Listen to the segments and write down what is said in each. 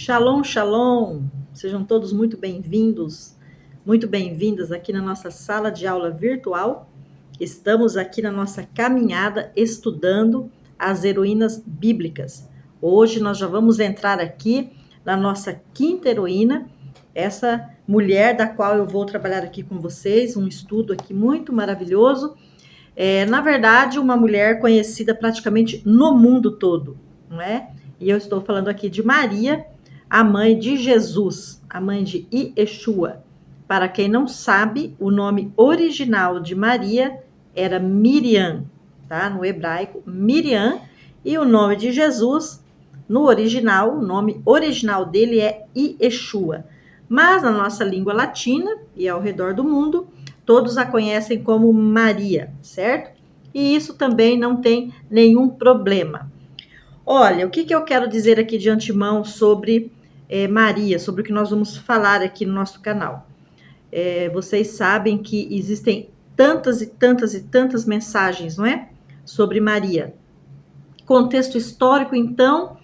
Shalom, shalom! Sejam todos muito bem-vindos, muito bem-vindas aqui na nossa sala de aula virtual. Estamos aqui na nossa caminhada estudando as heroínas bíblicas. Hoje nós já vamos entrar aqui na nossa quinta heroína, essa mulher da qual eu vou trabalhar aqui com vocês, um estudo aqui muito maravilhoso. Na verdade, uma mulher conhecida praticamente no mundo todo, não é? E eu estou falando aqui de Maria, a mãe de Jesus, a mãe de Yeshua. Para quem não sabe, o nome original de Maria era Miriam, tá? No hebraico, Miriam, e o nome de Jesus, no original, o nome original dele é Yeshua. Mas na nossa língua latina e ao redor do mundo, todos a conhecem como Maria, certo? E isso também não tem nenhum problema. Olha, o que eu quero dizer aqui de antemão sobre Maria, sobre o que nós vamos falar aqui no nosso canal. Vocês sabem que existem tantas e tantas e tantas mensagens, não é? Sobre Maria. Contexto histórico, então,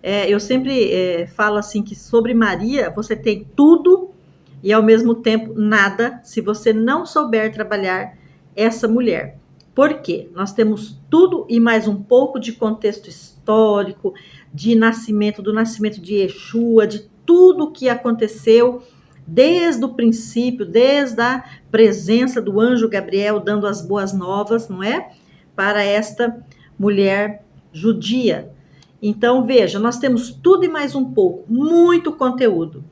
eu sempre falo assim que sobre Maria você tem tudo e ao mesmo tempo nada se você não souber trabalhar essa mulher. Por quê? Nós temos tudo e mais um pouco de contexto histórico, de nascimento, do nascimento de Yeshua, de tudo que aconteceu desde o princípio, desde a presença do anjo Gabriel dando as boas novas, não é? Para esta mulher judia. Então, veja, nós temos tudo e mais um pouco, muito conteúdo.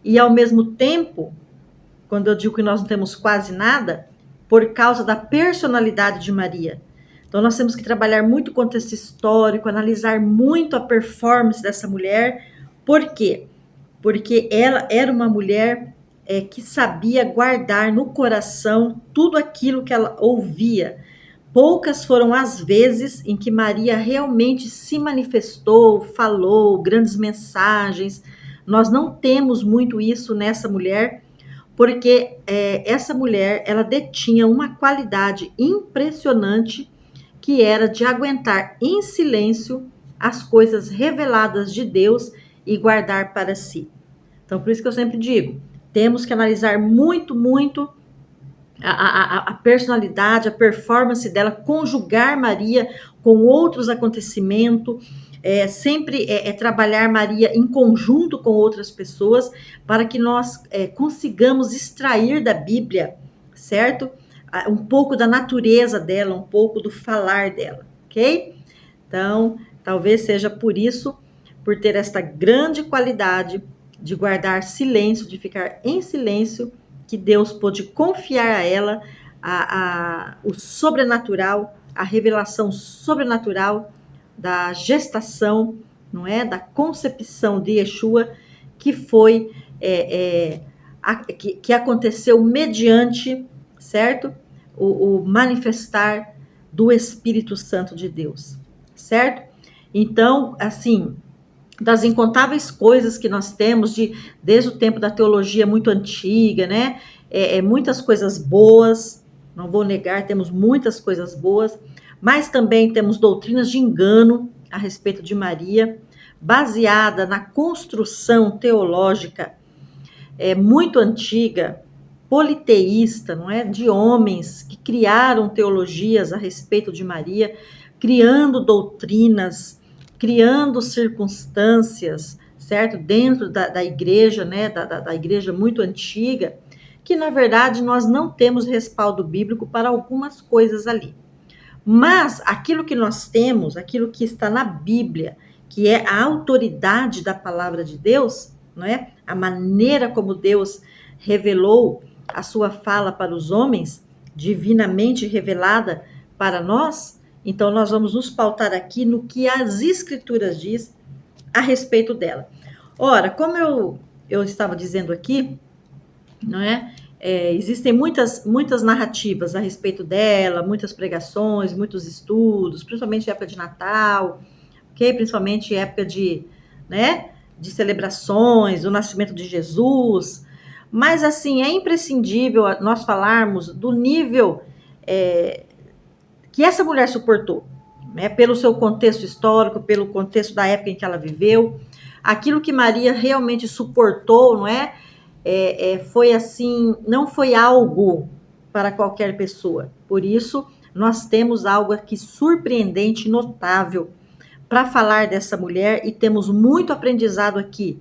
E ao mesmo tempo, quando eu digo que nós não temos quase nada, por causa da personalidade de Maria. Então, nós temos que trabalhar muito o contexto histórico, analisar muito a performance dessa mulher. Por quê? Porque ela era uma mulher que sabia guardar no coração tudo aquilo que ela ouvia. Poucas foram as vezes em que Maria realmente se manifestou, falou grandes mensagens. Nós não temos muito isso nessa mulher, porque essa mulher, ela detinha uma qualidade impressionante, que era de aguentar em silêncio as coisas reveladas de Deus e guardar para si. Então, por isso que eu sempre digo, temos que analisar muito, muito a personalidade, a performance dela, conjugar Maria com outros acontecimentos, sempre trabalhar Maria em conjunto com outras pessoas, para que nós consigamos extrair da Bíblia, certo? Um pouco da natureza dela, um pouco do falar dela, ok? Então, talvez seja por isso, por ter esta grande qualidade de guardar silêncio, de ficar em silêncio, que Deus pôde confiar a ela o sobrenatural, a revelação sobrenatural da gestação, não é? Da concepção de Yeshua, que foi que aconteceu mediante, certo? O manifestar do Espírito Santo de Deus, certo? Então, assim, das incontáveis coisas que nós temos desde o tempo da teologia muito antiga, né? Muitas coisas boas, não vou negar, temos muitas coisas boas, mas também temos doutrinas de engano a respeito de Maria, baseada na construção teológica muito antiga, politeísta, não é? De homens que criaram teologias a respeito de Maria, criando doutrinas, criando circunstâncias, certo? Dentro da igreja, né? Da igreja muito antiga, que na verdade nós não temos respaldo bíblico para algumas coisas ali. Mas aquilo que nós temos, aquilo que está na Bíblia, que é a autoridade da palavra de Deus, não é? A maneira como Deus revelou a sua fala para os homens, divinamente revelada para nós. Então, nós vamos nos pautar aqui no que as Escrituras diz a respeito dela. Ora, como eu estava dizendo aqui, não é? Existem muitas narrativas a respeito dela, muitas pregações, muitos estudos, principalmente em época de Natal, okay? Principalmente em época de celebrações, do nascimento de Jesus. Mas, assim, é imprescindível nós falarmos do nível que essa mulher suportou, né? Pelo seu contexto histórico, pelo contexto da época em que ela viveu. aquilo que Maria realmente suportou, não é? Foi assim, não foi algo para qualquer pessoa. Por isso, nós temos algo aqui surpreendente, notável, para falar dessa mulher, e temos muito aprendizado aqui.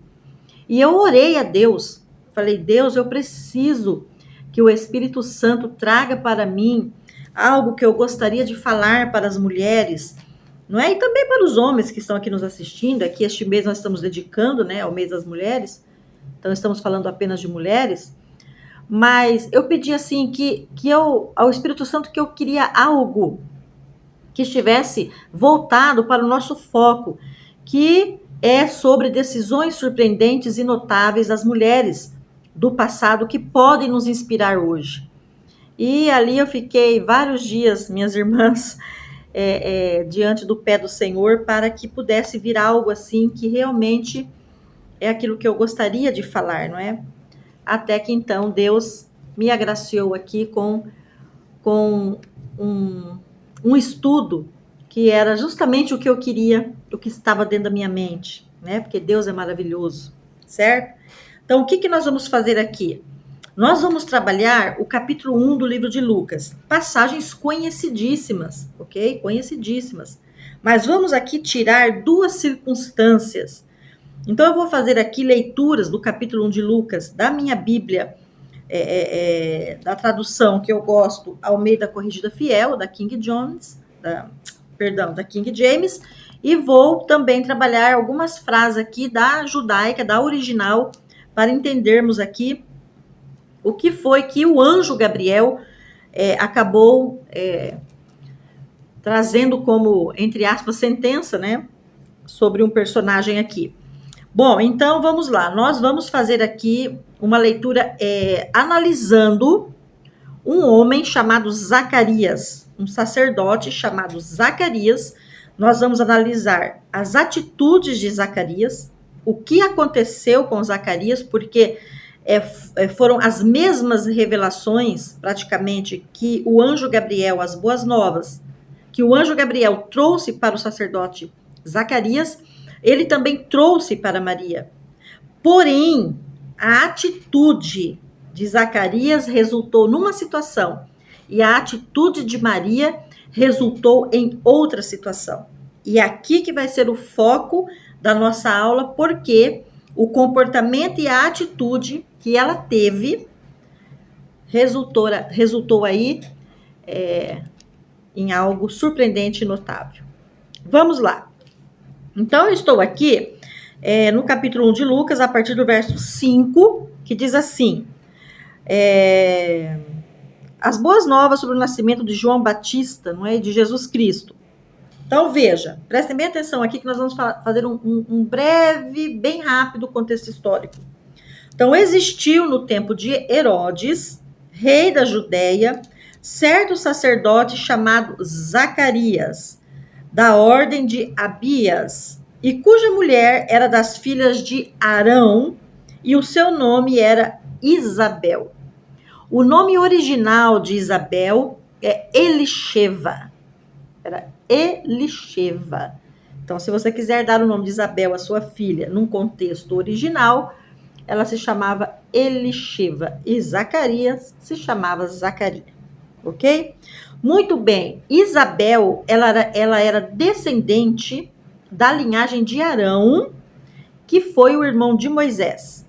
E eu orei a Deus, falei, Deus, eu preciso que o Espírito Santo traga para mim algo que eu gostaria de falar para as mulheres, não é? E também para os homens que estão aqui nos assistindo. Aqui este mês nós estamos dedicando, né, ao mês das mulheres, então estamos falando apenas de mulheres, mas eu pedi assim que eu, ao Espírito Santo, que eu queria algo que estivesse voltado para o nosso foco, que é sobre decisões surpreendentes e notáveis das mulheres do passado que podem nos inspirar hoje. E ali eu fiquei vários dias, minhas irmãs, diante do pé do Senhor, para que pudesse vir algo assim que realmente é aquilo que eu gostaria de falar, não é? Até que então Deus me agraciou aqui com um estudo que era justamente o que eu queria, o que estava dentro da minha mente, né? Porque Deus é maravilhoso, certo? Então, o que nós vamos fazer aqui? Nós vamos trabalhar o capítulo 1 do livro de Lucas, passagens conhecidíssimas, ok? Conhecidíssimas. Mas vamos aqui tirar duas circunstâncias. Então, eu vou fazer aqui leituras do capítulo 1 de Lucas, da minha Bíblia, da tradução que eu gosto, Almeida Corrigida Fiel, da King James, e vou também trabalhar algumas frases aqui da judaica, da original, para entendermos aqui o que foi que o anjo Gabriel acabou trazendo como, entre aspas, sentença, né, sobre um personagem aqui. Bom, então vamos lá. Nós vamos fazer aqui uma leitura analisando um homem chamado Zacarias, um sacerdote chamado Zacarias. Nós vamos analisar as atitudes de Zacarias, o que aconteceu com Zacarias, porque foram as mesmas revelações, praticamente, que o anjo Gabriel, as boas novas, que o anjo Gabriel trouxe para o sacerdote Zacarias, ele também trouxe para Maria. Porém, a atitude de Zacarias resultou numa situação e a atitude de Maria resultou em outra situação. E é aqui que vai ser o foco da nossa aula, porque o comportamento e a atitude que ela teve resultou aí em algo surpreendente e notável. Vamos lá. Então, eu estou aqui no capítulo 1 de Lucas, a partir do verso 5, que diz assim: as boas novas sobre o nascimento de João Batista, não é? De Jesus Cristo. Então, veja, prestem bem atenção aqui que nós vamos fazer um breve, bem rápido contexto histórico. Então, existiu no tempo de Herodes, rei da Judéia, certo sacerdote chamado Zacarias, da ordem de Abias, e cuja mulher era das filhas de Arão, e o seu nome era Isabel. O nome original de Isabel é Elisheva. Era Elisheva. Então, se você quiser dar o nome de Isabel à sua filha num contexto original, ela se chamava Elisheva. E Zacarias se chamava Zacarias. Ok? Muito bem. Isabel, ela era descendente da linhagem de Arão, que foi o irmão de Moisés.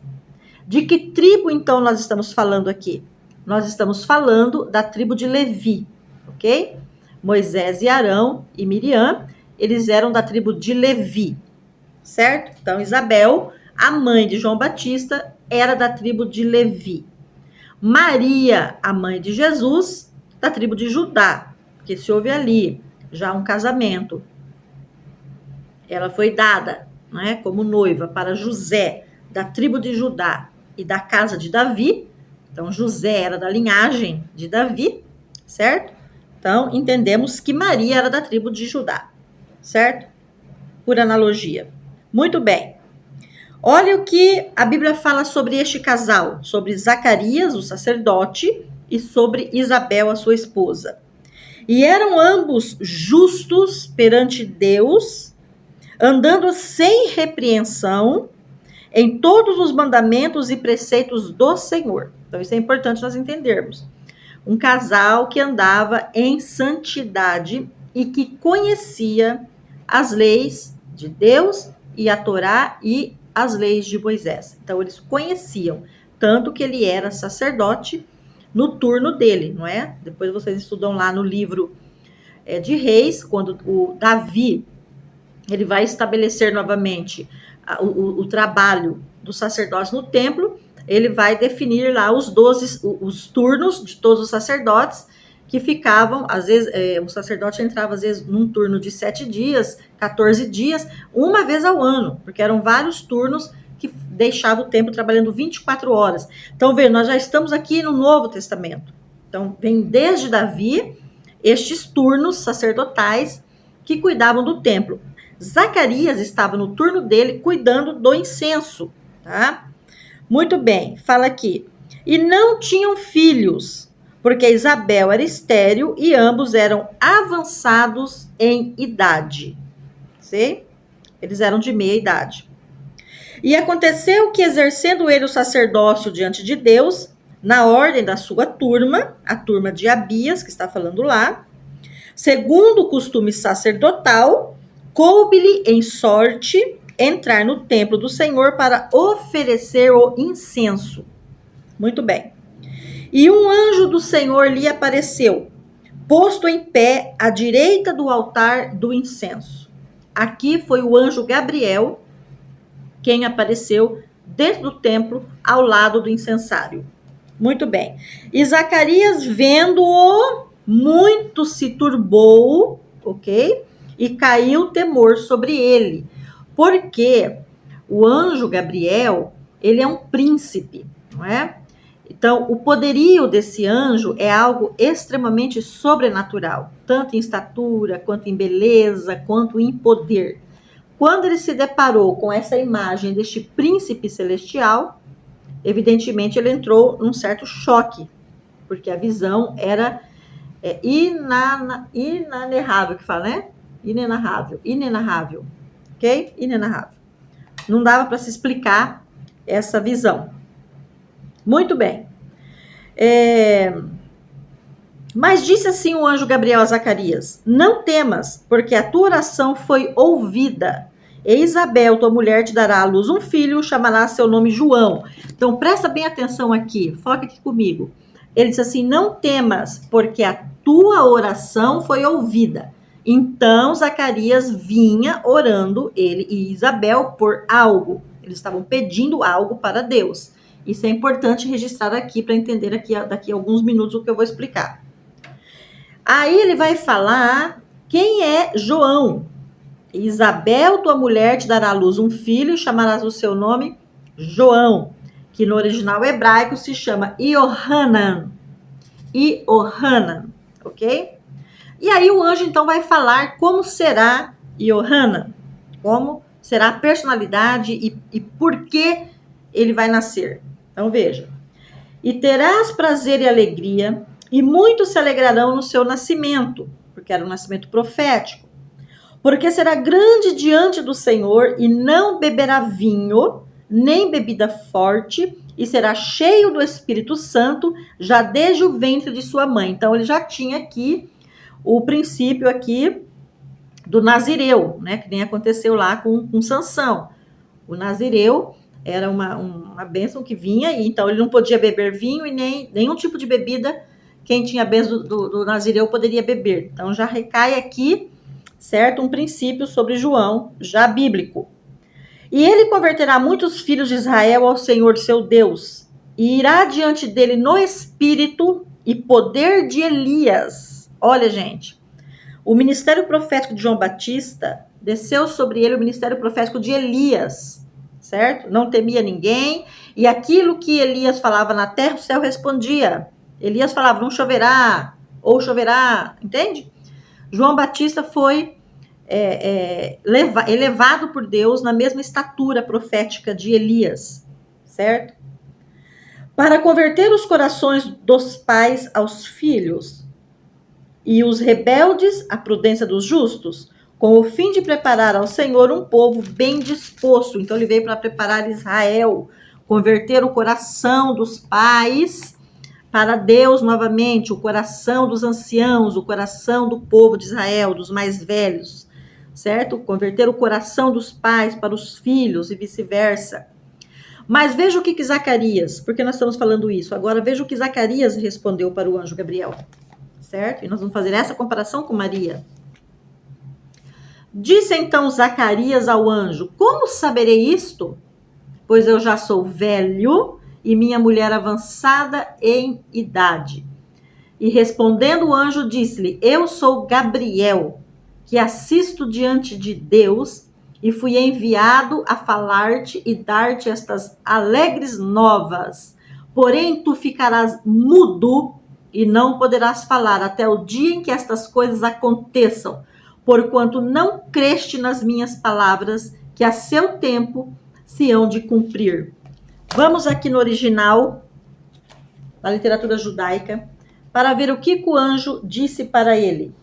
De que tribo, então, nós estamos falando aqui? Nós estamos falando da tribo de Levi, ok? Moisés e Arão e Miriam, eles eram da tribo de Levi, certo? Então, Isabel, a mãe de João Batista, era da tribo de Levi. Maria, a mãe de Jesus, da tribo de Judá, porque se houve ali já um casamento. Ela foi dada, né, como noiva para José, da tribo de Judá e da casa de Davi. Então, José era da linhagem de Davi, certo? Então, entendemos que Maria era da tribo de Judá, certo? Por analogia. Muito bem. Olha o que a Bíblia fala sobre este casal, sobre Zacarias, o sacerdote, e sobre Isabel, a sua esposa. E eram ambos justos perante Deus, andando sem repreensão em todos os mandamentos e preceitos do Senhor. Então, isso é importante nós entendermos. Um casal que andava em santidade e que conhecia as leis de Deus e a Torá e as leis de Moisés. Então, eles conheciam, tanto que ele era sacerdote no turno dele, não é? Depois vocês estudam lá no livro de Reis, quando o Davi ele vai estabelecer novamente o trabalho dos sacerdotes no templo, ele vai definir lá os turnos de todos os sacerdotes que ficavam, às vezes, o sacerdote entrava, às vezes, num turno de 7 dias, 14 dias, uma vez ao ano, porque eram vários turnos que deixavam o templo trabalhando 24 horas. Então, veja, nós já estamos aqui no Novo Testamento. Então, vem desde Davi estes turnos sacerdotais que cuidavam do templo. Zacarias estava no turno dele cuidando do incenso, tá? Muito bem, fala aqui. E não tinham filhos, porque Isabel era estéril e ambos eram avançados em idade. Sei? Eles eram de meia idade. E aconteceu que, exercendo ele o sacerdócio diante de Deus, na ordem da sua turma, a turma de Abias, que está falando lá, segundo o costume sacerdotal, coube-lhe em sorte entrar no templo do Senhor para oferecer o incenso. Muito bem. E um anjo do Senhor lhe apareceu, posto em pé à direita do altar do incenso. Aqui foi o anjo Gabriel quem apareceu dentro do templo ao lado do incensário. Muito bem. E Zacarias, vendo-o, muito se turbou, ok? E caiu temor sobre ele. Porque o anjo Gabriel, ele é um príncipe, não é? Então, o poderio desse anjo é algo extremamente sobrenatural, tanto em estatura, quanto em beleza, quanto em poder. Quando ele se deparou com essa imagem deste príncipe celestial, evidentemente ele entrou num certo choque, porque a visão era inanarrável, que fala, né? Inenarrável, ok? Inenarrável. Não dava para se explicar essa visão. Muito bem. Mas disse assim o anjo Gabriel a Zacarias: não temas, porque a tua oração foi ouvida. E Isabel, tua mulher, te dará à luz um filho, chamará seu nome João. Então, presta bem atenção aqui, foca aqui comigo. Ele diz assim, não temas, porque a tua oração foi ouvida. Então, Zacarias vinha orando, ele e Isabel, por algo. Eles estavam pedindo algo para Deus. Isso é importante registrar aqui, para entender aqui, daqui a alguns minutos o que eu vou explicar. Aí ele vai falar quem é João. Isabel, tua mulher, te dará à luz um filho, chamarás o seu nome João, que no original hebraico se chama Iohanan. Iohanan, ok? E aí o anjo então vai falar como será Iohanan, como será a personalidade e por que ele vai nascer. Então veja. E terás prazer e alegria, e muitos se alegrarão no seu nascimento, porque era um nascimento profético. Porque será grande diante do Senhor e não beberá vinho, nem bebida forte, e será cheio do Espírito Santo, já desde o ventre de sua mãe. Então, ele já tinha aqui o princípio aqui do Nazireu, né? Que nem aconteceu lá com Sansão. O Nazireu era uma bênção que vinha, e então ele não podia beber vinho e nem nenhum tipo de bebida. Quem tinha a bênção do Nazireu poderia beber. Então, já recai aqui, certo? Um princípio sobre João, já bíblico. E ele converterá muitos filhos de Israel ao Senhor seu Deus, e irá diante dele no espírito e poder de Elias. Olha, gente, o ministério profético de João Batista desceu sobre ele o ministério profético de Elias, certo? Não temia ninguém, e aquilo que Elias falava na terra, o céu respondia. Elias falava, não choverá, ou choverá, entende? João Batista foi elevado por Deus na mesma estatura profética de Elias, certo? Para converter os corações dos pais aos filhos e os rebeldes à prudência dos justos, com o fim de preparar ao Senhor um povo bem disposto. Então ele veio para preparar Israel, converter o coração dos pais para Deus novamente, o coração dos anciãos, o coração do povo de Israel, dos mais velhos, certo? Converter o coração dos pais para os filhos e vice-versa. Mas veja o que Zacarias, porque nós estamos falando isso. Agora veja o que Zacarias respondeu para o anjo Gabriel, certo? E nós vamos fazer essa comparação com Maria. Disse então Zacarias ao anjo: como saberei isto? Pois eu já sou velho e minha mulher avançada em idade. E respondendo o anjo, disse-lhe: eu sou Gabriel, que assisto diante de Deus, e fui enviado a falar-te e dar-te estas alegres novas. Porém, tu ficarás mudo e não poderás falar até o dia em que estas coisas aconteçam, porquanto não creste nas minhas palavras, que a seu tempo se hão de cumprir. Vamos aqui no original, da literatura judaica, para ver o que o anjo disse para ele.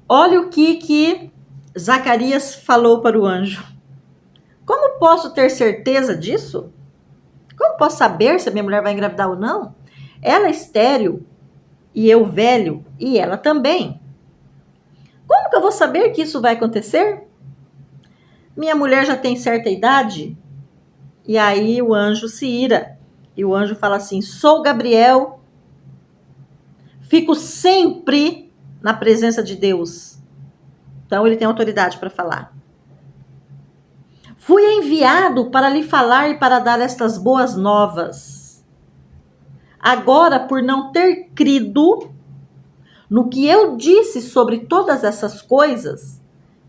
Olha o que Zacarias falou para o anjo. Como posso ter certeza disso? Como posso saber se a minha mulher vai engravidar ou não? Ela é estéril e eu velho e ela também. Como que eu vou saber que isso vai acontecer? Minha mulher já tem certa idade? E aí o anjo se ira. E o anjo fala assim: sou Gabriel, fico sempre na presença de Deus. Então ele tem autoridade para falar. Fui enviado para lhe falar e para dar estas boas novas. Agora, por não ter crido no que eu disse sobre todas essas coisas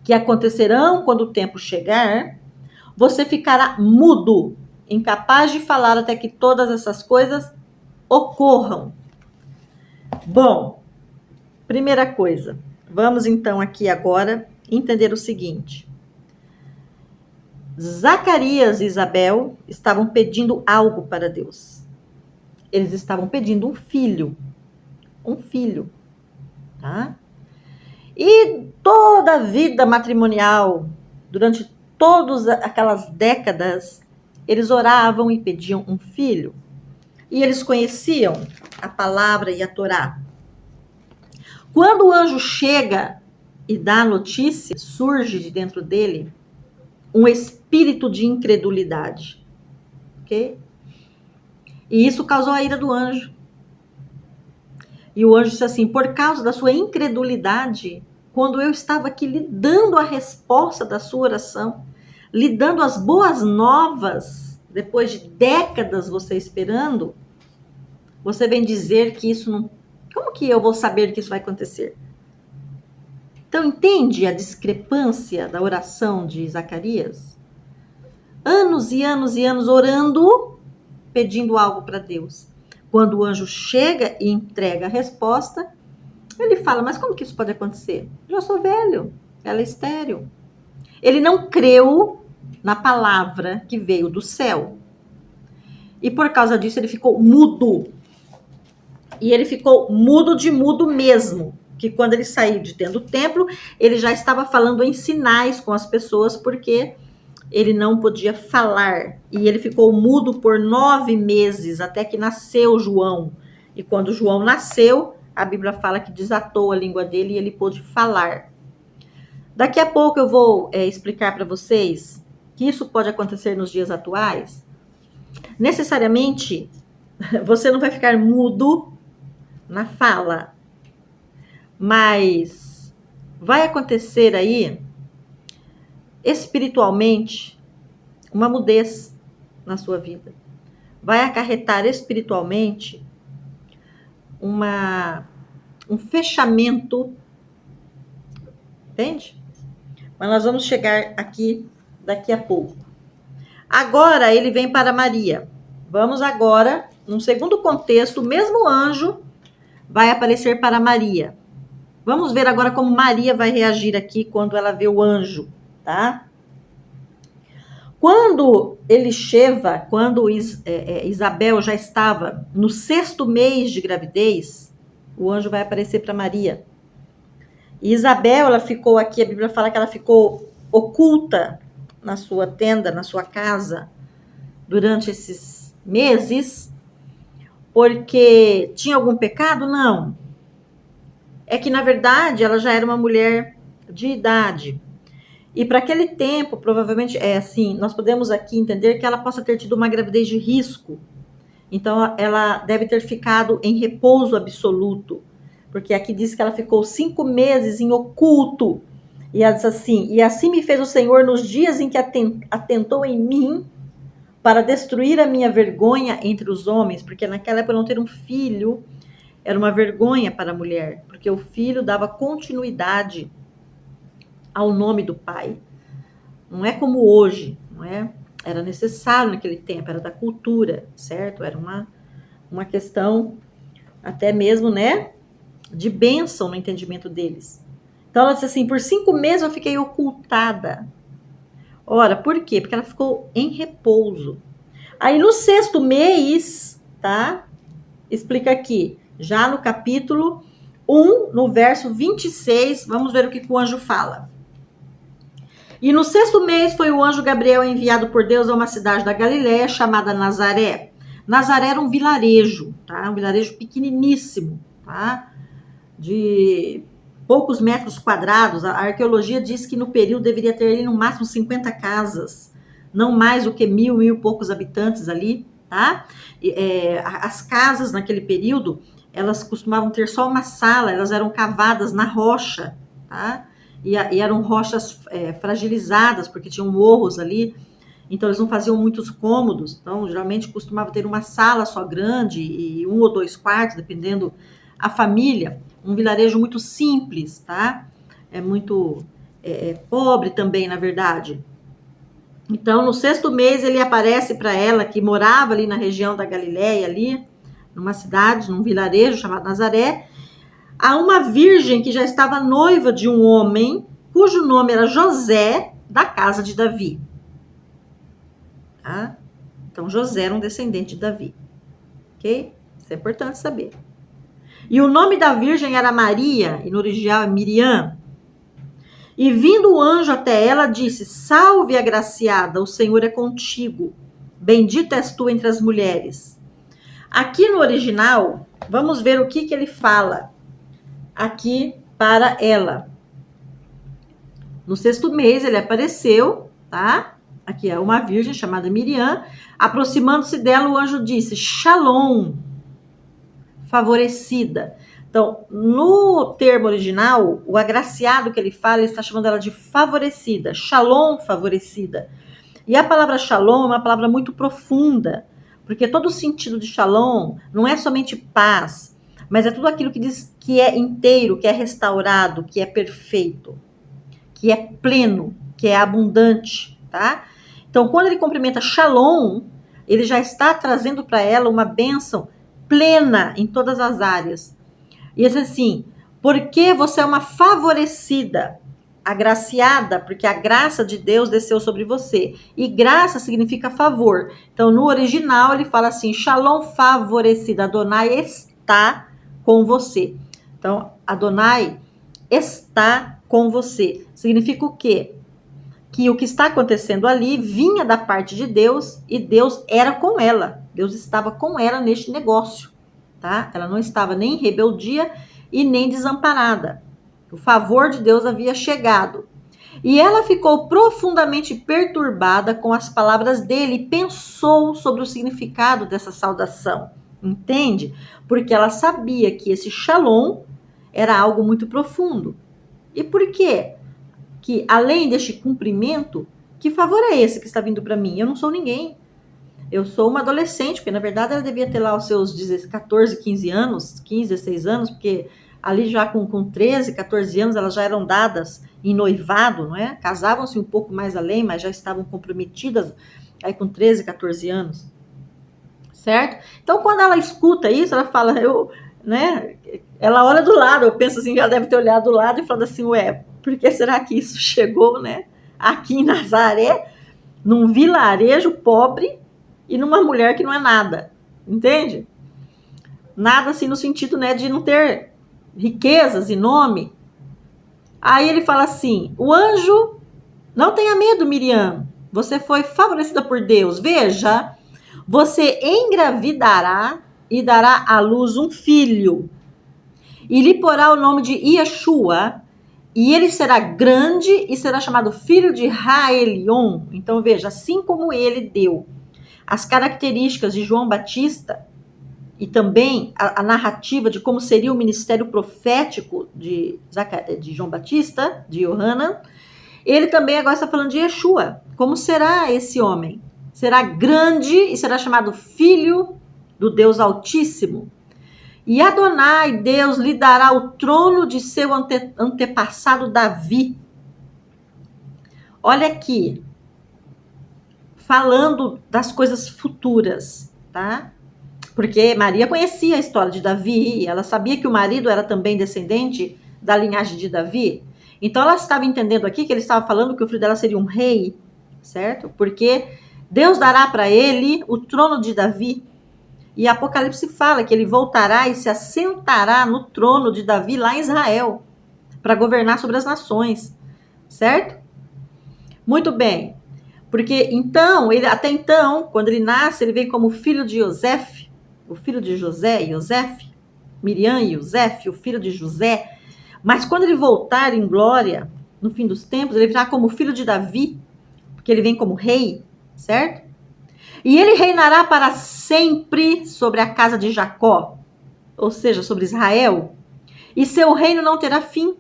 que acontecerão quando o tempo chegar, você ficará mudo, incapaz de falar até que todas essas coisas ocorram. Bom, primeira coisa, vamos então aqui agora entender o seguinte. Zacarias e Isabel estavam pedindo algo para Deus. Eles estavam pedindo um filho. Um filho. Tá? E toda a vida matrimonial, durante todas aquelas décadas, eles oravam e pediam um filho. E eles conheciam a palavra e a Torá. Quando o anjo chega e dá a notícia, surge de dentro dele um espírito de incredulidade. Ok? E isso causou a ira do anjo. E o anjo disse assim: por causa da sua incredulidade, quando eu estava aqui lhe dando a resposta da sua oração, lhe dando as boas novas, depois de décadas você esperando, você vem dizer que isso não... Como que eu vou saber que isso vai acontecer? Então, entende a discrepância da oração de Zacarias? Anos e anos e anos orando, pedindo algo para Deus. Quando o anjo chega e entrega a resposta, ele fala: mas como que isso pode acontecer? Eu já sou velho, ela é estéril. Ele não creu na palavra que veio do céu. E por causa disso ele ficou mudo. E ele ficou mudo de mudo mesmo. Que quando ele saiu de dentro do templo, ele já estava falando em sinais com as pessoas, porque ele não podia falar. E ele ficou mudo por 9 meses, até que nasceu João. E quando João nasceu, a Bíblia fala que desatou a língua dele e ele pôde falar. Daqui a pouco eu vou explicar para vocês que isso pode acontecer nos dias atuais. Necessariamente, você não vai ficar mudo na fala, mas vai acontecer aí, espiritualmente, uma mudez na sua vida. Vai acarretar espiritualmente um fechamento, entende? Mas nós vamos chegar aqui daqui a pouco. Agora ele vem para Maria. Vamos agora, num segundo contexto, o mesmo anjo vai aparecer para Maria. Vamos ver agora como Maria vai reagir aqui quando ela vê o anjo, tá? Quando Elisheva, quando Isabel já estava no 6º mês de gravidez, o anjo vai aparecer para Maria. E Isabel, ela ficou aqui, a Bíblia fala que ela ficou oculta na sua tenda, na sua casa, durante esses meses, porque tinha algum pecado? Não. É que, na verdade, ela já era uma mulher de idade. E para aquele tempo, provavelmente, nós podemos aqui entender que ela possa ter tido uma gravidez de risco. Então, ela deve ter ficado em repouso absoluto. Porque aqui diz que ela ficou 5 meses em oculto. E ela diz assim: e assim me fez o Senhor nos dias em que atentou em mim para destruir a minha vergonha entre os homens. Porque naquela época não ter um filho era uma vergonha para a mulher. Porque o filho dava continuidade ao nome do pai. Não é como hoje, não é? Era necessário naquele tempo, era da cultura, certo? Era uma questão até mesmo, né, de bênção no entendimento deles. Então ela disse assim: por 5 meses eu fiquei ocultada. Ora, por quê? Porque ela ficou em repouso. Aí no 6º mês, tá? Explica aqui, já no capítulo 1, no verso 26, vamos ver o que o anjo fala. E no 6º mês foi o anjo Gabriel enviado por Deus a uma cidade da Galiléia chamada Nazaré. Nazaré era um vilarejo, tá? Um vilarejo pequeniníssimo, tá? De poucos metros quadrados. A arqueologia diz que no período deveria ter ali no máximo 50 casas, não mais do que 1.000 e poucos habitantes ali, tá? As casas naquele período, elas costumavam ter só uma sala, elas eram cavadas na rocha, tá? E eram rochas fragilizadas, porque tinham morros ali, então eles não faziam muitos cômodos, então geralmente costumava ter uma sala só grande e 1 ou 2 quartos, dependendo a família. Um vilarejo muito simples, tá? Muito pobre também, na verdade. Então, no 6º mês, ele aparece para ela, que morava ali na região da Galiléia, ali, numa cidade, num vilarejo chamado Nazaré, a uma virgem que já estava noiva de um homem, cujo nome era José, da casa de Davi. Tá? Então, José era um descendente de Davi. Ok? Isso é importante saber. E o nome da virgem era Maria, e no original é Miriam. E vindo o anjo até ela, disse: salve, agraciada, o Senhor é contigo. Bendita és tu entre as mulheres. Aqui no original, vamos ver o que ele fala aqui para ela. No 6º mês ele apareceu, tá? Aqui é uma virgem chamada Miriam. Aproximando-se dela, o anjo disse: Shalom, favorecida. Então, no termo original, o agraciado que ele fala, ele está chamando ela de favorecida. Shalom, favorecida. E a palavra shalom é uma palavra muito profunda, porque todo o sentido de shalom não é somente paz, mas é tudo aquilo que diz que é inteiro, que é restaurado, que é perfeito, que é pleno, que é abundante, tá? Então, quando ele cumprimenta shalom, ele já está trazendo para ela uma bênção plena em todas as áreas. E assim, porque você é uma favorecida, agraciada, porque a graça de Deus desceu sobre você. E graça significa favor. Então, no original, ele fala assim: Shalom, favorecida, Adonai está com você. Então, Adonai está com você. Significa o quê? Que o que está acontecendo ali vinha da parte de Deus e Deus era com ela. Deus estava com ela neste negócio, tá? Ela não estava nem em rebeldia e nem desamparada. O favor de Deus havia chegado. E ela ficou profundamente perturbada com as palavras dele e pensou sobre o significado dessa saudação. Entende? Porque ela sabia que esse shalom era algo muito profundo. E por quê? Que além deste cumprimento, que favor é esse que está vindo para mim? Eu não sou ninguém. Eu sou uma adolescente, porque na verdade ela devia ter lá os seus 14, 15 anos, 15, 16 anos, porque ali já com 13, 14 anos elas já eram dadas em noivado, não é? Casavam-se um pouco mais além, mas já estavam comprometidas aí com 13, 14 anos. Certo? Então quando ela escuta isso, ela fala, né? Ela olha do lado, eu penso assim, ela deve ter olhado do lado e falado assim, ué, por que será que isso chegou, né? Aqui em Nazaré, num vilarejo pobre e numa mulher que não é nada, entende? Nada assim no sentido, né, de não ter riquezas e nome, Aí ele fala assim, o anjo, não tenha medo, Miriam, você foi favorecida por Deus. Veja, você engravidará e dará à luz um filho. E lhe porá o nome de Yeshua, e ele será grande e será chamado filho de Raelion. Então veja, assim como ele deu as características de João Batista, e também a narrativa de como seria o ministério profético de João Batista, de Yohanan, ele também agora está falando de Yeshua. Como será esse homem? Será grande e será chamado filho do Deus Altíssimo. E Adonai, Deus, lhe dará o trono de seu antepassado Davi. Olha aqui, falando das coisas futuras, tá? Porque Maria conhecia a história de Davi, ela sabia que o marido era também descendente da linhagem de Davi. Então ela estava entendendo aqui que ele estava falando que o filho dela seria um rei, certo? Porque Deus dará para ele o trono de Davi. E Apocalipse fala que ele voltará e se assentará no trono de Davi lá em Israel, para governar sobre as nações, certo? Muito bem. Porque então, até então, quando ele nasce, ele vem como filho de Yosef, o filho de José, Yosef, Miriam e Yosef, o filho de José. Mas quando ele voltar em glória, no fim dos tempos, ele virá como filho de Davi, porque ele vem como rei, certo? E ele reinará para sempre sobre a casa de Jacó, ou seja, sobre Israel, e seu reino não terá fim.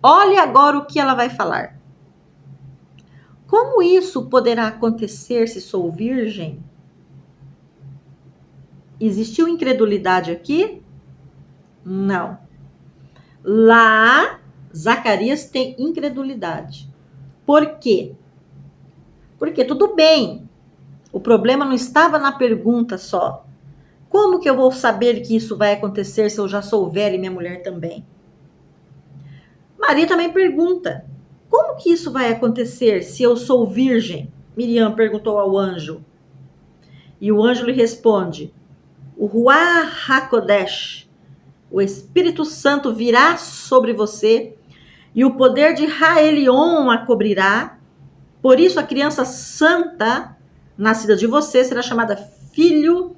Olhe agora o que ela vai falar. Como isso poderá acontecer se sou virgem? Existiu incredulidade aqui? Não. Lá, Zacarias tem incredulidade. Por quê? Porque tudo bem. O problema não estava na pergunta só. Como que eu vou saber que isso vai acontecer se eu já sou velha e minha mulher também? Maria também pergunta. Como que isso vai acontecer se eu sou virgem? Miriam perguntou ao anjo. E o anjo lhe responde. O Ruach HaKodesh, o Espírito Santo virá sobre você e o poder de Raelion a cobrirá. Por isso a criança santa, nascida de você, será chamada Filho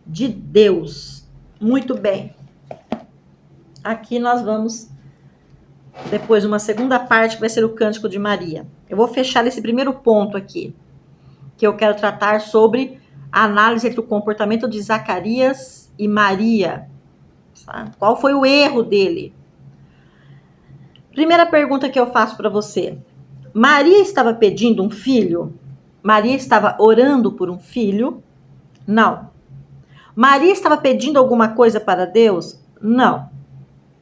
de Deus. Muito bem. Aqui nós vamos, depois, uma segunda parte que vai ser o Cântico de Maria. Eu vou fechar esse primeiro ponto aqui, que eu quero tratar sobre a análise entre o comportamento de Zacarias e Maria. Tá? Qual foi o erro dele? Primeira pergunta que eu faço para você. Maria estava pedindo um filho? Maria estava orando por um filho? Não. Maria estava pedindo alguma coisa para Deus? Não.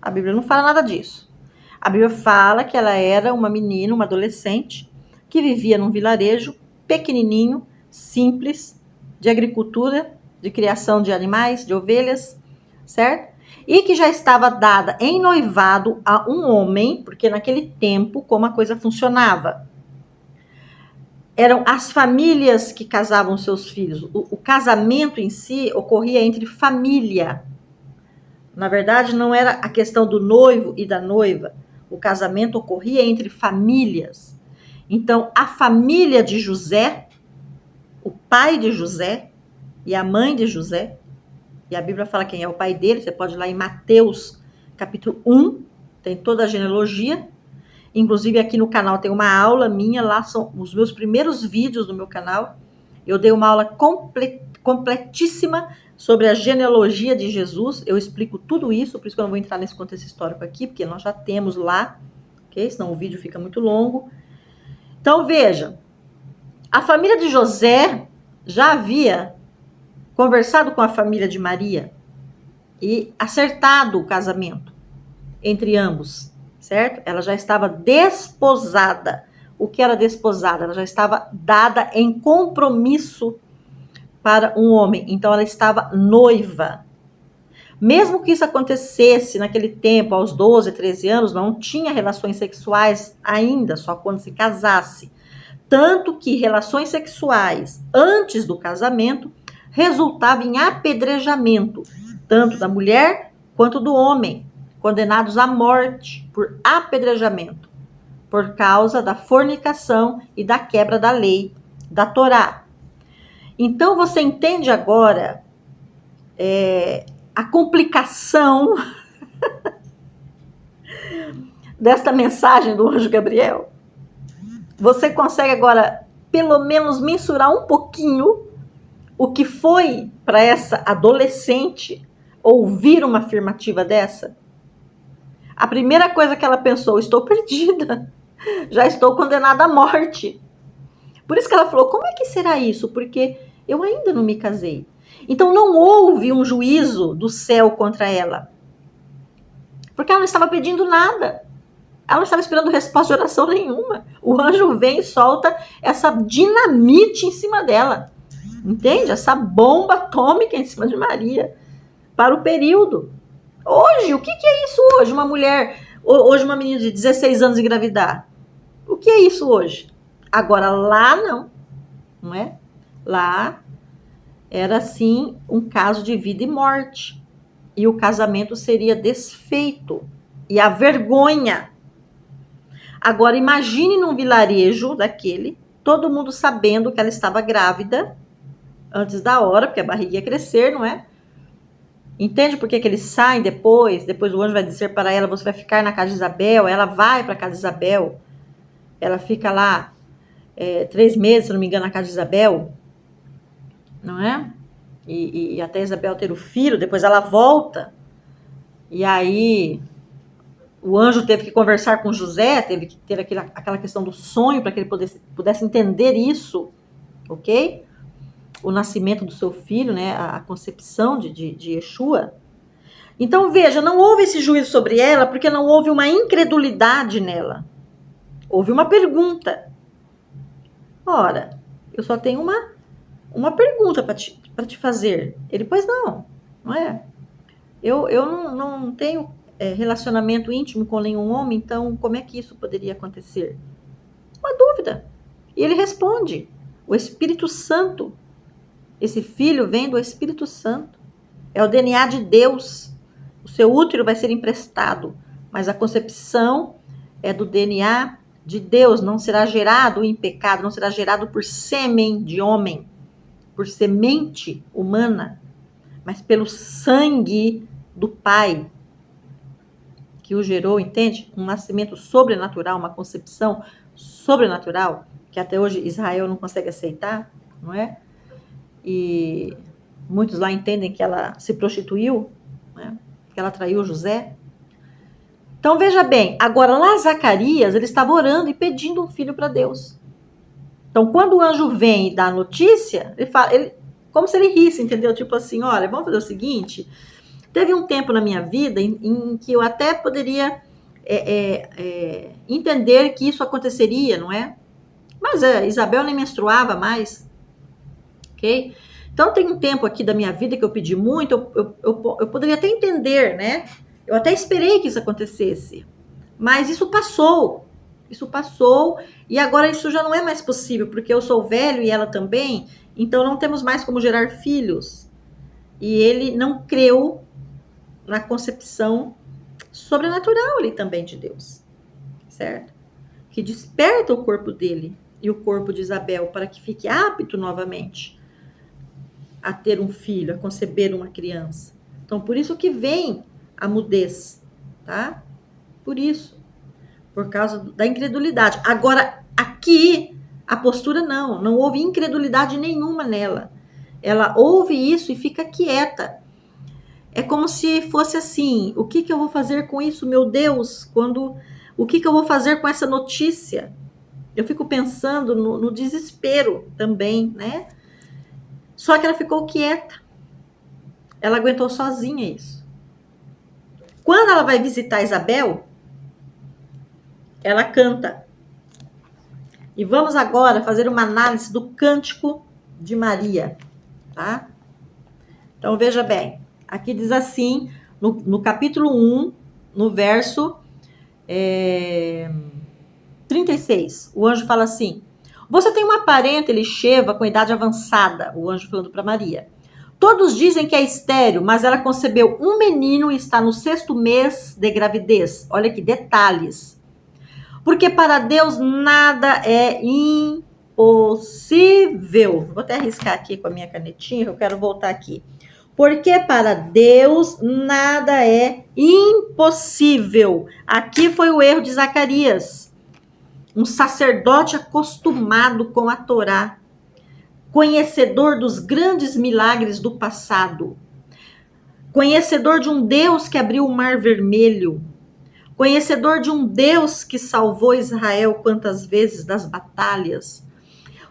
A Bíblia não fala nada disso. A Bíblia fala que ela era uma menina, uma adolescente, que vivia num vilarejo pequenininho, simples, de agricultura, de criação de animais, de ovelhas, certo? E que já estava dada em noivado a um homem, porque naquele tempo, como a coisa funcionava, eram as famílias que casavam seus filhos. O casamento em si ocorria entre família. Na verdade, não era a questão do noivo e da noiva. O casamento ocorria entre famílias. Então, a família de José, o pai de José e a mãe de José, e a Bíblia fala quem é o pai dele, você pode ir lá em Mateus, capítulo 1, tem toda a genealogia. Inclusive aqui no canal tem uma aula minha, lá são os meus primeiros vídeos do meu canal. Eu dei uma aula completíssima sobre a genealogia de Jesus. Eu explico tudo isso, por isso que eu não vou entrar nesse contexto histórico aqui, porque nós já temos lá, ok? Senão o vídeo fica muito longo. Então veja, a família de José já havia conversado com a família de Maria e acertado o casamento entre ambos, certo? Ela já estava desposada. O que era desposada? Ela já estava dada em compromisso para um homem. Então ela estava noiva. Mesmo que isso acontecesse naquele tempo, aos 12, 13 anos, não tinha relações sexuais ainda, só quando se casasse. Tanto que relações sexuais antes do casamento resultavam em apedrejamento, tanto da mulher quanto do homem, condenados à morte por apedrejamento, por causa da fornicação e da quebra da lei, da Torá. Então você entende agora a complicação desta mensagem do anjo Gabriel? Você consegue agora, pelo menos, mensurar um pouquinho o que foi para essa adolescente ouvir uma afirmativa dessa? A primeira coisa que ela pensou: estou perdida, já estou condenada à morte. Por isso que ela falou: como é que será isso? Porque eu ainda não me casei. Então não houve um juízo do céu contra ela, porque ela não estava pedindo nada. Ela não estava esperando resposta de oração nenhuma. O anjo vem e solta essa dinamite em cima dela. Entende? Essa bomba atômica em cima de Maria para o período. Hoje, o que é isso hoje? Uma mulher, hoje uma menina de 16 anos engravidar. O que é isso hoje? Agora lá não é? Lá era sim um caso de vida e morte. E o casamento seria desfeito. E a vergonha. Agora imagine num vilarejo daquele, todo mundo sabendo que ela estava grávida antes da hora, porque a barriga ia crescer, não é? Entende por que eles saem depois? Depois o anjo vai dizer para ela: você vai ficar na casa de Isabel. Ela vai para a casa de Isabel. Ela fica lá 3 meses, se não me engano, na casa de Isabel. Não é? E até Isabel ter o filho. Depois ela volta. E aí o anjo teve que conversar com José. Teve que ter aquela questão do sonho para que ele pudesse entender isso. Ok? O nascimento do seu filho, né? A concepção de Yeshua. Então, veja, não houve esse juízo sobre ela porque não houve uma incredulidade nela. Houve uma pergunta. Ora, eu só tenho uma pergunta para te fazer. Ele, pois não é? Eu não tenho relacionamento íntimo com nenhum homem, então como é que isso poderia acontecer? Uma dúvida. E ele responde: o Espírito Santo. Esse filho vem do Espírito Santo. É o DNA de Deus. O seu útero vai ser emprestado, mas a concepção é do DNA de Deus. Não será gerado em pecado, não será gerado por sêmen de homem, por semente humana, mas pelo sangue do Pai que o gerou, entende? Um nascimento sobrenatural, uma concepção sobrenatural, que até hoje Israel não consegue aceitar, não é? E muitos lá entendem que ela se prostituiu, né? Que ela traiu José. Então veja bem, agora lá Zacarias, ele estava orando e pedindo um filho para Deus. Então quando o anjo vem e dá a notícia, ele fala, como se ele risse, entendeu? Tipo assim: olha, vamos fazer o seguinte, teve um tempo na minha vida em que eu até poderia entender que isso aconteceria, não é? Mas Isabel nem menstruava mais, ok? Então tem um tempo aqui da minha vida que eu pedi muito, eu poderia até entender, né? Eu até esperei que isso acontecesse, mas isso passou, e agora isso já não é mais possível, porque eu sou velho e ela também, então não temos mais como gerar filhos. E ele não creu na concepção sobrenatural ali também de Deus, certo? Que desperta o corpo dele e o corpo de Isabel para que fique apto novamente a ter um filho, a conceber uma criança. Então, por isso que vem a mudez, tá? Por isso. Por causa da incredulidade. Agora, aqui, a postura não houve incredulidade nenhuma nela. Ela ouve isso e fica quieta. É como se fosse assim: o que eu vou fazer com isso, meu Deus? O que eu vou fazer com essa notícia? Eu fico pensando no desespero também, né? Só que ela ficou quieta. Ela aguentou sozinha isso. Quando ela vai visitar Isabel, ela canta. E vamos agora fazer uma análise do cântico de Maria, tá? Então veja bem, aqui diz assim, no capítulo 1, no verso 36, o anjo fala assim: você tem uma parenta, Elisheva, com idade avançada, o anjo falando para Maria. Todos dizem que é estéril, mas ela concebeu um menino e está no 6º mês de gravidez. Olha que detalhes. Porque para Deus nada é impossível. Vou até arriscar aqui com a minha canetinha, eu quero voltar aqui. Porque para Deus nada é impossível. Aqui foi o erro de Zacarias. Um sacerdote acostumado com a Torá, conhecedor dos grandes milagres do passado, conhecedor de um Deus que abriu o Mar Vermelho, conhecedor de um Deus que salvou Israel quantas vezes das batalhas,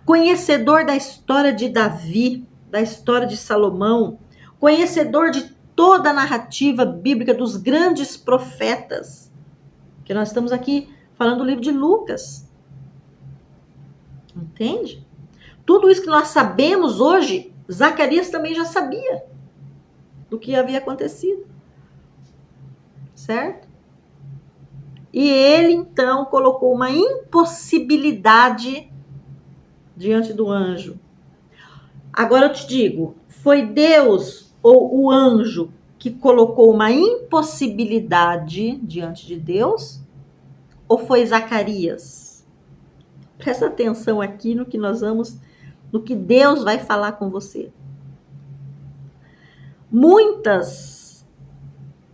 conhecedor da história de Davi, da história de Salomão, conhecedor de toda a narrativa bíblica dos grandes profetas, que nós estamos aqui falando do livro de Lucas. Entende? Tudo isso que nós sabemos hoje, Zacarias também já sabia do que havia acontecido. Certo? E ele, então, colocou uma impossibilidade diante do anjo. Agora eu te digo, foi Deus ou o anjo que colocou uma impossibilidade diante de Deus? Ou foi Zacarias? Presta atenção aqui no que no que Deus vai falar com você. Muitas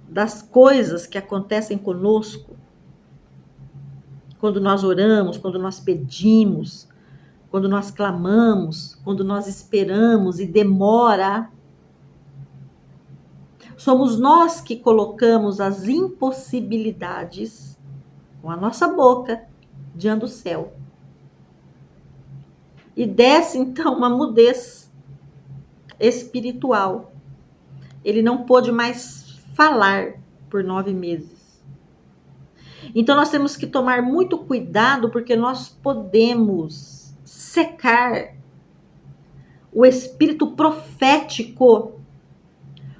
das coisas que acontecem conosco, quando nós oramos, quando nós pedimos, quando nós clamamos, quando nós esperamos e demora, somos nós que colocamos as impossibilidades com a nossa boca diante do céu. E desce então uma mudez espiritual. Ele não pôde mais falar por 9 meses. Então nós temos que tomar muito cuidado, porque nós podemos secar o espírito profético.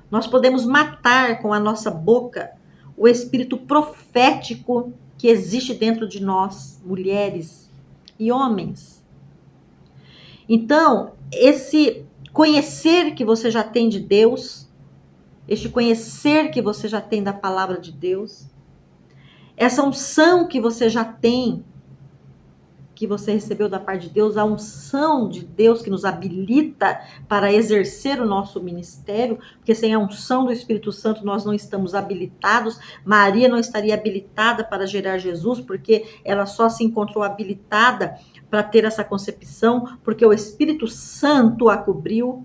Nós podemos matar com a nossa boca o espírito profético que existe dentro de nós, mulheres e homens. Então, esse conhecer que você já tem de Deus, este conhecer que você já tem da palavra de Deus, essa unção que você já tem, que você recebeu da parte de Deus, a unção de Deus que nos habilita para exercer o nosso ministério, porque sem a unção do Espírito Santo nós não estamos habilitados. Maria não estaria habilitada para gerar Jesus, porque ela só se encontrou habilitada para ter essa concepção, porque o Espírito Santo a cobriu.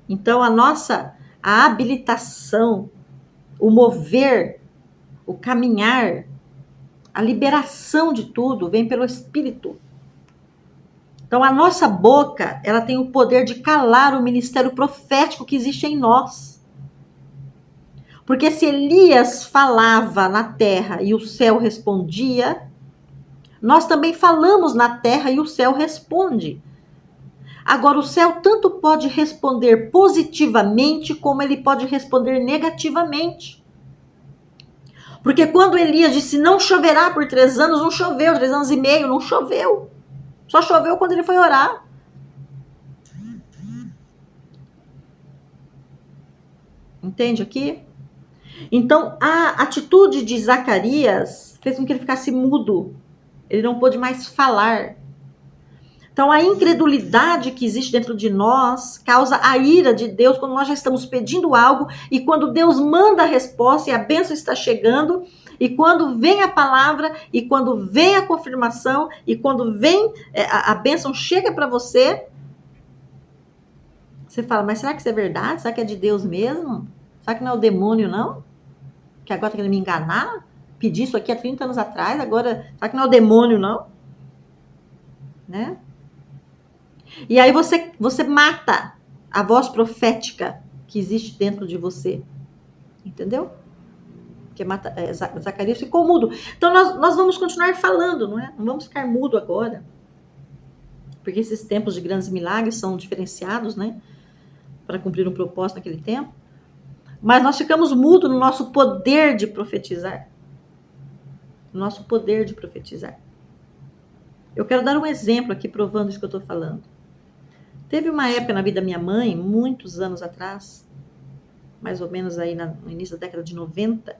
Então a habilitação, o mover, o caminhar, a liberação de tudo vem pelo Espírito. Então, a nossa boca, ela tem o poder de calar o ministério profético que existe em nós. Porque se Elias falava na terra e o céu respondia, nós também falamos na terra e o céu responde. Agora, o céu tanto pode responder positivamente, como ele pode responder negativamente. Porque quando Elias disse não choverá por 3 anos, não choveu, 3 anos e meio, não choveu. Só choveu quando ele foi orar. Entende aqui? Então, a atitude de Zacarias fez com que ele ficasse mudo. Ele não pôde mais falar. Então, a incredulidade que existe dentro de nós causa a ira de Deus quando nós já estamos pedindo algo e quando Deus manda a resposta e a bênção está chegando, e quando vem a palavra, e quando vem a confirmação, e quando vem a bênção chega para você, você fala, mas será que isso é verdade? Será que é de Deus mesmo? Será que não é o demônio, não? Que agora está querendo me enganar? Pedi isso aqui há 30 anos atrás, agora, será que não é o demônio, não? Né? E aí você mata a voz profética que existe dentro de você. Entendeu? Porque Zacarias ficou mudo. Então nós vamos continuar falando, não é? Não vamos ficar mudo agora. Porque esses tempos de grandes milagres são diferenciados, né? Para cumprir um propósito naquele tempo. Mas nós ficamos mudos no nosso poder de profetizar. No nosso poder de profetizar. Eu quero dar um exemplo aqui provando isso que eu estou falando. Teve uma época na vida da minha mãe, muitos anos atrás, mais ou menos aí no início da década de 90,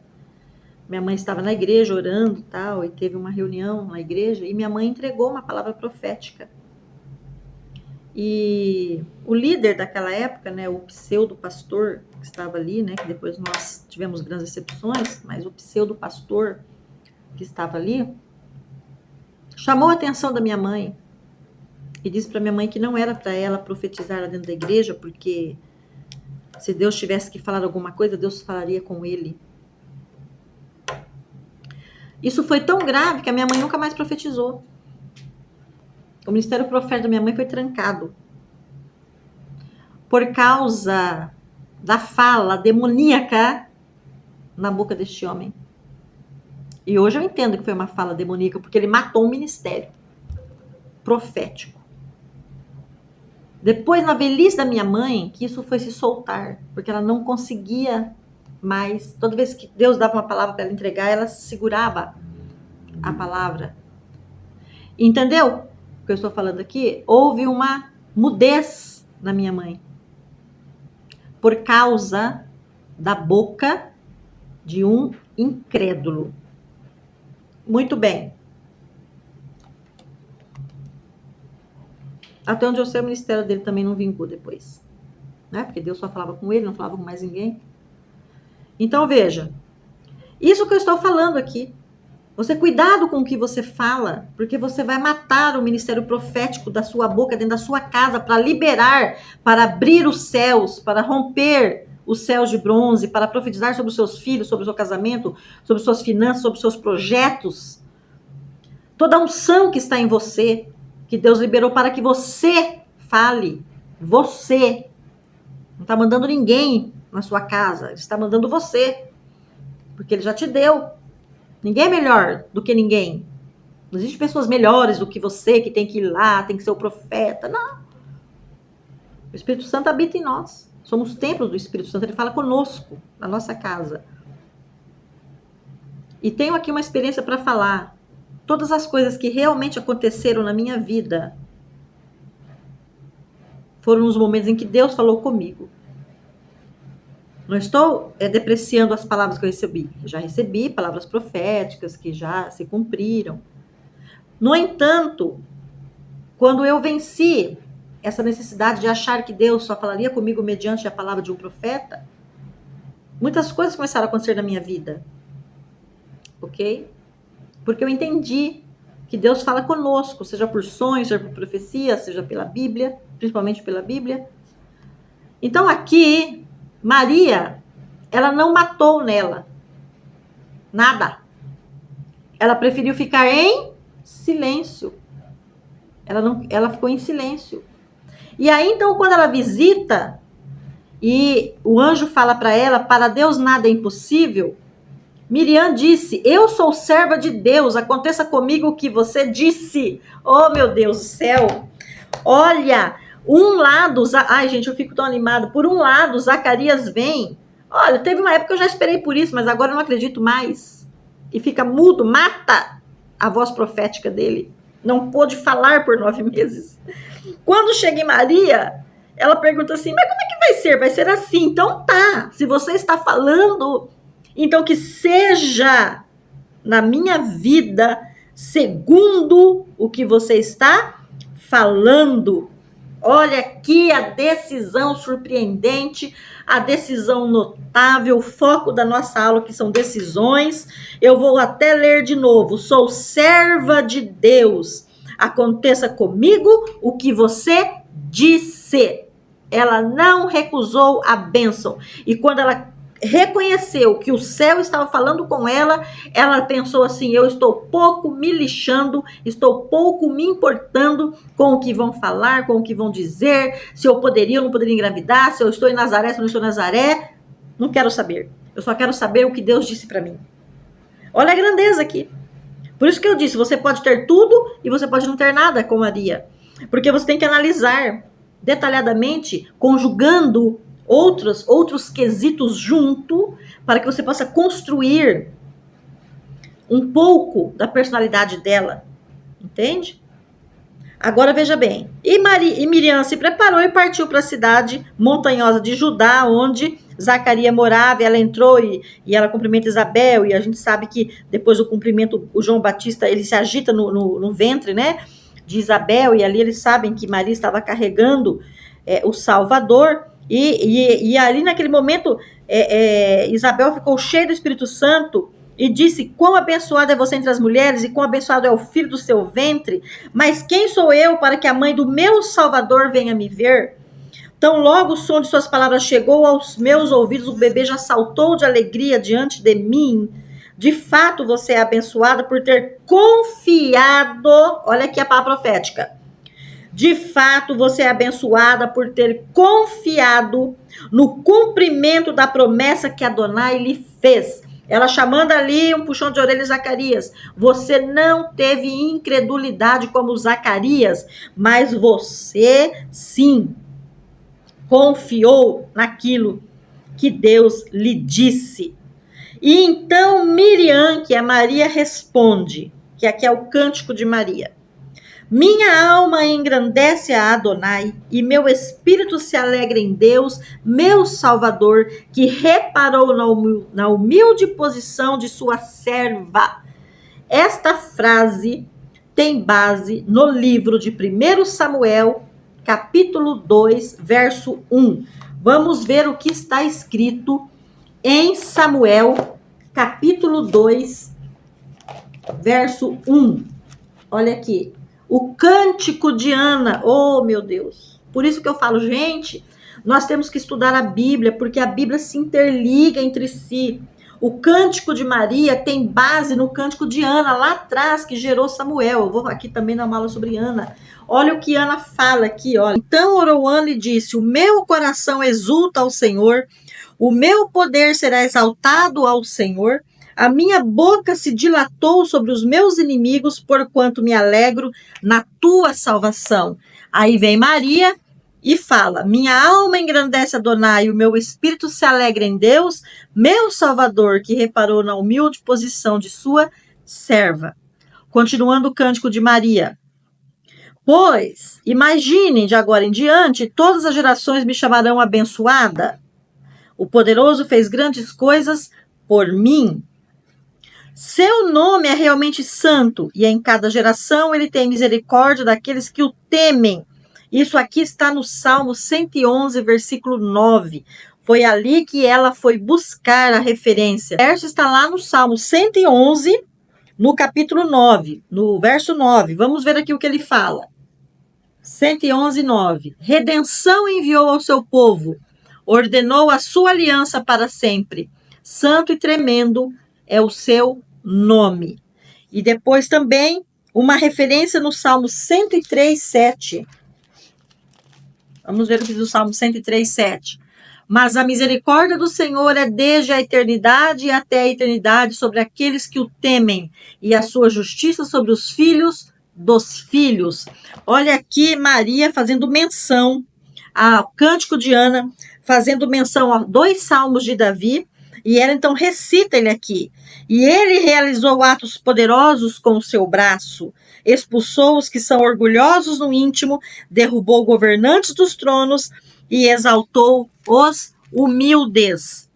minha mãe estava na igreja orando tal, e teve uma reunião na igreja, e minha mãe entregou uma palavra profética. E o líder daquela época, né, o pseudo-pastor que estava ali, né, que depois nós tivemos grandes exceções, mas o pseudo-pastor que estava ali, chamou a atenção da minha mãe e disse para minha mãe que não era para ela profetizar lá dentro da igreja, porque se Deus tivesse que falar alguma coisa, Deus falaria com ele. Isso foi tão grave que a minha mãe nunca mais profetizou. O ministério profético da minha mãe foi trancado por causa da fala demoníaca na boca deste homem. E hoje eu entendo que foi uma fala demoníaca, porque ele matou um ministério profético. Depois, na velhice da minha mãe, que isso foi se soltar, porque ela não conseguia mais. Toda vez que Deus dava uma palavra para ela entregar, ela segurava a palavra. Entendeu o que eu estou falando aqui? Houve uma mudez na minha mãe por causa da boca de um incrédulo. Muito bem. Até onde eu sei, o ministério dele também não vingou depois, né? Porque Deus só falava com ele, não falava com mais ninguém. Então, veja, isso que eu estou falando aqui. Você cuidado com o que você fala, porque você vai matar o ministério profético da sua boca, dentro da sua casa, para liberar, para abrir os céus, para romper os céus de bronze, para profetizar sobre os seus filhos, sobre o seu casamento, sobre suas finanças, sobre os seus projetos. Toda a unção que está em você, que Deus liberou para que você fale. Você. Não está mandando ninguém na sua casa, Ele está mandando você. Porque Ele já te deu. Ninguém é melhor do que ninguém. Não existe pessoas melhores do que você, que tem que ir lá, tem que ser o profeta. Não. O Espírito Santo habita em nós. Somos templos do Espírito Santo. Ele fala conosco, na nossa casa. E tenho aqui uma experiência para falar. Todas as coisas que realmente aconteceram na minha vida foram os momentos em que Deus falou comigo. Não estou depreciando as palavras que eu recebi. Eu já recebi palavras proféticas que já se cumpriram. No entanto, quando eu venci essa necessidade de achar que Deus só falaria comigo mediante a palavra de um profeta, muitas coisas começaram a acontecer na minha vida. Ok? Porque eu entendi que Deus fala conosco, seja por sonhos, seja por profecia, seja pela Bíblia, principalmente pela Bíblia. Então aqui, Maria, ela não matou nela nada. Ela preferiu ficar em silêncio. Ela ficou em silêncio. E aí, então, quando ela visita e o anjo fala para ela, para Deus nada é impossível, Miriam disse, eu sou serva de Deus, aconteça comigo o que você disse. Oh, meu Deus do céu. Olha, um lado, ai gente, eu fico tão animada. Por um lado, Zacarias vem. Olha, teve uma época que eu já esperei por isso, mas agora eu não acredito mais. E fica mudo, mata a voz profética dele. Não pôde falar por 9 meses. Quando chega em Maria, ela pergunta assim, mas como é que vai ser? Vai ser assim. Então tá, se você está falando, então que seja na minha vida segundo o que você está falando. Olha aqui a decisão surpreendente, a decisão notável, o foco da nossa aula que são decisões. Eu vou até ler de novo. Sou serva de Deus. Aconteça comigo o que você disse. Ela não recusou a bênção. E quando ela reconheceu que o céu estava falando com ela, ela pensou assim, eu estou pouco me lixando, estou pouco me importando com o que vão falar, com o que vão dizer, se eu poderia ou não poderia engravidar, se eu estou em Nazaré, se eu não estou em Nazaré, não quero saber. Eu só quero saber o que Deus disse para mim. Olha a grandeza aqui. Por isso que eu disse, você pode ter tudo e você pode não ter nada com Maria. Porque você tem que analisar detalhadamente, conjugando outros quesitos junto, para que você possa construir um pouco da personalidade dela. Entende? Agora veja bem, e Miriam se preparou e partiu para a cidade montanhosa de Judá, onde Zacarias morava. Ela entrou e ela cumprimenta Isabel, e a gente sabe que depois do cumprimento, o João Batista, ele se agita no ventre, né, de Isabel, e ali eles sabem que Maria estava carregando o Salvador, e ali naquele momento, Isabel ficou cheia do Espírito Santo, e disse: quão abençoada é você entre as mulheres, e quão abençoado é o filho do seu ventre. Mas quem sou eu para que a mãe do meu Salvador venha me ver? Tão logo o som de suas palavras chegou aos meus ouvidos, o bebê já saltou de alegria diante de mim. De fato, você é abençoada por ter confiado. Olha aqui a palavra profética. De fato, você é abençoada por ter confiado no cumprimento da promessa que Adonai lhe fez. Ela chamando ali um puxão de orelha, Zacarias. Você não teve incredulidade como Zacarias, mas você sim confiou naquilo que Deus lhe disse. E então Miriam, que é Maria, responde, que aqui é o cântico de Maria. Minha alma engrandece a Adonai, e meu espírito se alegra em Deus, meu Salvador, que reparou na humilde posição de sua serva. Esta frase tem base no livro de 1 Samuel, capítulo 2, verso 1. Vamos ver o que está escrito em Samuel, capítulo 2, verso 1. Olha aqui. O cântico de Ana, oh meu Deus. Por isso que eu falo, gente, nós temos que estudar a Bíblia, porque a Bíblia se interliga entre si. O cântico de Maria tem base no cântico de Ana, lá atrás, que gerou Samuel. Eu vou aqui também dar uma aula sobre Ana. Olha o que Ana fala aqui, olha. Então orou Ana e disse: o meu coração exulta ao Senhor, o meu poder será exaltado ao Senhor. A minha boca se dilatou sobre os meus inimigos, porquanto me alegro na tua salvação. Aí vem Maria e fala: minha alma engrandece a Adonai, o meu espírito se alegra em Deus, meu Salvador, que reparou na humilde posição de sua serva. Continuando o cântico de Maria. Pois, imaginem de agora em diante, todas as gerações me chamarão abençoada. O poderoso fez grandes coisas por mim. Seu nome é realmente santo, e em cada geração ele tem misericórdia daqueles que o temem. Isso aqui está no Salmo 111, versículo 9. Foi ali que ela foi buscar a referência. O verso está lá no Salmo 111, no capítulo 9, no verso 9. Vamos ver aqui o que ele fala. 111, 9. Redenção enviou ao seu povo, ordenou a sua aliança para sempre. Santo e tremendo é o seu nome. E depois também uma referência no Salmo 103, 7. Vamos ver o que diz o Salmo 103, 7. Mas a misericórdia do Senhor é desde a eternidade e até a eternidade sobre aqueles que o temem, e a sua justiça sobre os filhos dos filhos. Olha aqui Maria fazendo menção ao cântico de Ana, fazendo menção a 2 salmos de Davi, e ela então recita ele aqui. E ele realizou atos poderosos com o seu braço, expulsou os que são orgulhosos no íntimo, derrubou governantes dos tronos e exaltou os humildes.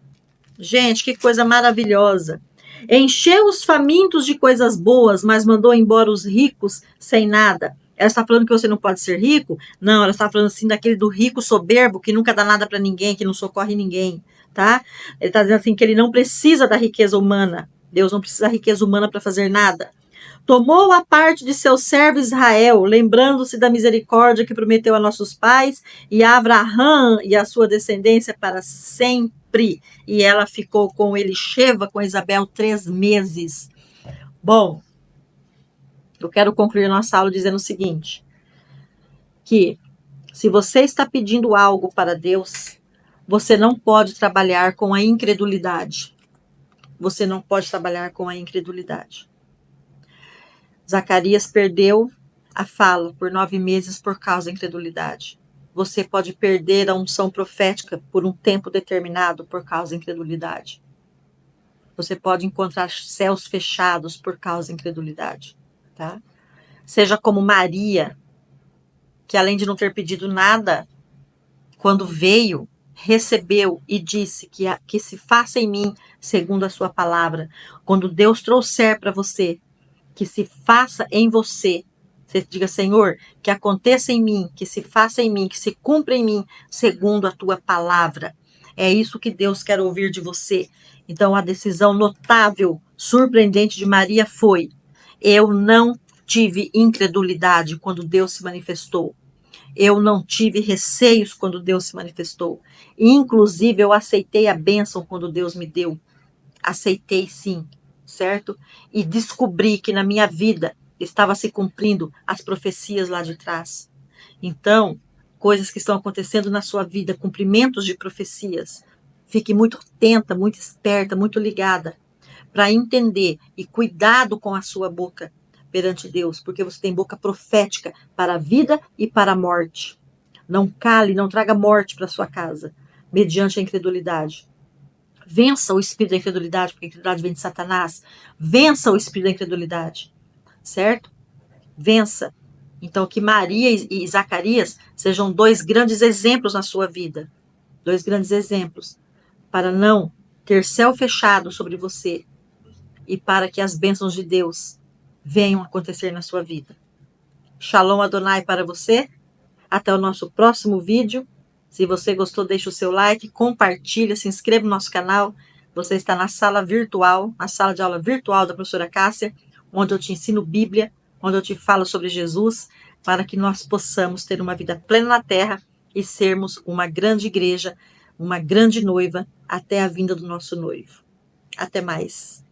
Gente, que coisa maravilhosa. Encheu os famintos de coisas boas, mas mandou embora os ricos sem nada. Ela está falando que você não pode ser rico? Não, ela está falando assim daquele do rico soberbo que nunca dá nada para ninguém, que não socorre ninguém, tá? Ele está dizendo assim que ele não precisa da riqueza humana. Deus não precisa da riqueza humana para fazer nada. Tomou a parte de seu servo Israel, lembrando-se da misericórdia que prometeu a nossos pais e a Abraão e a sua descendência para sempre. E ela ficou com Elisheva, com Isabel, 3 meses. Bom, eu quero concluir nossa aula dizendo o seguinte, que se você está pedindo algo para Deus, você não pode trabalhar com a incredulidade. Você não pode trabalhar com a incredulidade. Zacarias perdeu a fala por 9 meses por causa da incredulidade. Você pode perder a unção profética por um tempo determinado por causa da incredulidade. Você pode encontrar céus fechados por causa da incredulidade, tá? Seja como Maria, que além de não ter pedido nada, quando veio, recebeu e disse que se faça em mim segundo a sua palavra. Quando Deus trouxer para você, que se faça em você. Você diga, Senhor, que aconteça em mim, que se faça em mim, que se cumpra em mim, segundo a tua palavra. É isso que Deus quer ouvir de você. Então, a decisão notável, surpreendente de Maria foi: eu não tive incredulidade quando Deus se manifestou. Eu não tive receios quando Deus se manifestou. Inclusive, eu aceitei a bênção quando Deus me deu. Aceitei sim, certo? E descobri que na minha vida estava se cumprindo as profecias lá de trás. Então, coisas que estão acontecendo na sua vida, cumprimentos de profecias. Fique muito atenta, muito esperta, muito ligada para entender e cuidado com a sua boca perante Deus, porque você tem boca profética para a vida e para a morte. Não cale, não traga morte para sua casa, mediante a incredulidade. Vença o espírito da incredulidade, porque a incredulidade vem de Satanás. Vença o espírito da incredulidade, certo? Vença. Então, que Maria e Zacarias sejam dois grandes exemplos na sua vida. Dois grandes exemplos. Para não ter céu fechado sobre você e para que as bênçãos de Deus venham acontecer na sua vida. Shalom Adonai para você. Até o nosso próximo vídeo. Se você gostou, deixe o seu like, compartilha, se inscreva no nosso canal. Você está na sala virtual, na sala de aula virtual da professora Cássia, onde eu te ensino Bíblia, onde eu te falo sobre Jesus, para que nós possamos ter uma vida plena na terra e sermos uma grande igreja, uma grande noiva, até a vinda do nosso noivo. Até mais.